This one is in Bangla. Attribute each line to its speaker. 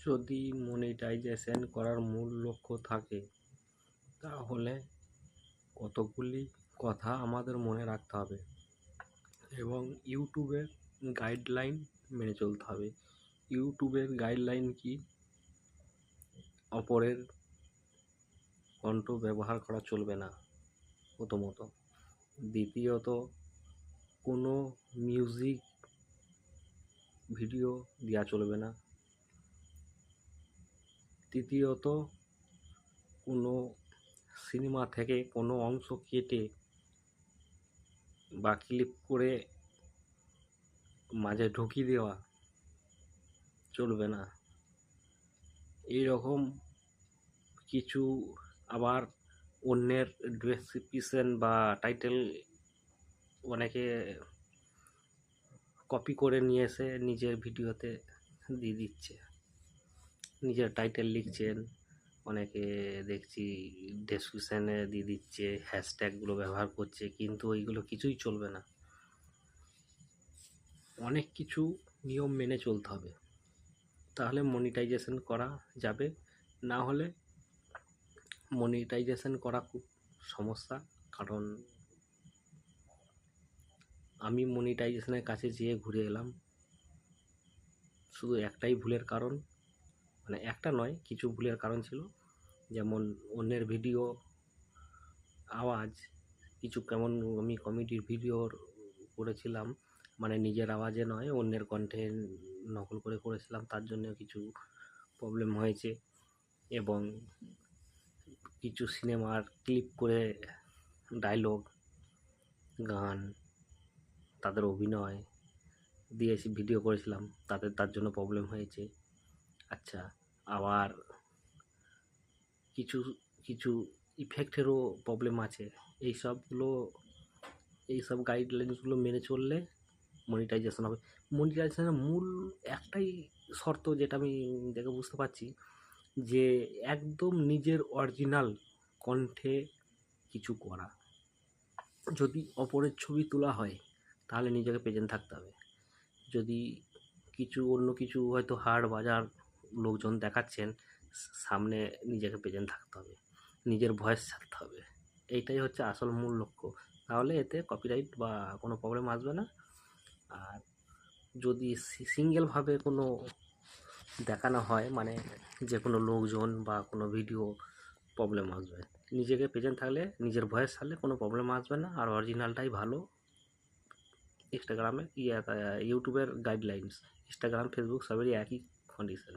Speaker 1: যদি মনিটাইজেশন করার মূল লক্ষ্য থাকে তাহলে কতগুলি কথা আমাদের মনে রাখতে হবে এবং ইউটিউবের গাইডলাইন মেনে চলতে হবে। ইউটিউবের গাইডলাইন কি? অপরের কণ্ঠ ব্যবহার করা চলবে না প্রথমত। দ্বিতীয়ত, কোনো মিউজিক ভিডিও দেওয়া চলবে না। তৃতীয়ত, কোনো সিনেমা থেকে কোনো অংশ কেটে বা ক্লিপ করে মাঝে ঢুকিয়ে দেওয়া চলবে না। এই রকম কিছু আবার অন্যের ডেসক্রিপশন বা টাইটেল অনেকে কপি করে নিয়ে এসে নিজের ভিডিওতে দিয়ে দিচ্ছে, নিজের টাইটেল লিখছেন, অনেকে দেখছি ডেসক্রিপশানে দিয়ে দিচ্ছে, হ্যাশট্যাগুলো ব্যবহার করছে, কিন্তু ওইগুলো কিছুই চলবে না। অনেক কিছু নিয়ম মেনে চলতে হবে, তাহলে মনিটাইজেশন করা যাবে। না হলে মনিটাইজেশন করা খুব সমস্যা। কারণ আমি মনিটাইজেশনের কাছে যেয়ে ঘুরে এলাম শুধু একটাই ভুলের কারণ, মানে একটা নয়, কিছু ভুলের কারণ ছিল। যেমন অন্যের ভিডিও আওয়াজ কিছু, কেমন আমি কমেডির ভিডিও করেছিলাম, মানে নিজের আওয়াজে নয়, অন্যের কণ্ঠে নকল করে করেছিলাম, তার জন্য কিছু প্রবলেম হয়েছে। এবং কিছু সিনেমার ক্লিপ করে ডায়লগ, গান, তাদের অভিনয় দিয়ে ভিডিও করেছিলাম, তার জন্য প্রবলেম হয়েছে। আচ্ছা, আবার কিছু কিছু ইফেক্টেরও প্রবলেম আছে। এইসব গাইডলাইন্সগুলো মেনে চললে মনিটাইজেশন হবে। মনিটাইজেশনের মূল একটাই শর্ত, যেটা আমি দেখে বুঝতে পারছি, যে একদম নিজের অরিজিনাল কণ্ঠে কিছু করা। যদি অপরের ছবি তোলা হয় তাহলে নিজেকে প্রেজেন্ট থাকতে হবে। যদি অন্য কিছু হয়তো হাট বাজার লোকজন দেখাচ্ছেন, সামনে নিজেকে প্রেজেন্ট থাকতে হবে, নিজের ভয়েস ছাড়তে হবে। এইটাই হচ্ছে আসল মূল লক্ষ্য। তাহলে এতে কপিরাইট বা কোনো প্রবলেম আসবে না। আর যদি সিঙ্গেলভাবে কোনো দেখানো হয়, মানে যে কোনো লোকজন বা কোনো ভিডিও, প্রবলেম আসবে। নিজেকে প্রেজেন্ট থাকলে, নিজের ভয়েস ছাড়লে কোনো প্রবলেম আসবে না। আর অরিজিনালটাই ভালো। ইনস্টাগ্রামে ইউটিউবের গাইডলাইন্স, ইনস্টাগ্রাম, ফেসবুক সবেরই একই কন্ডিশন।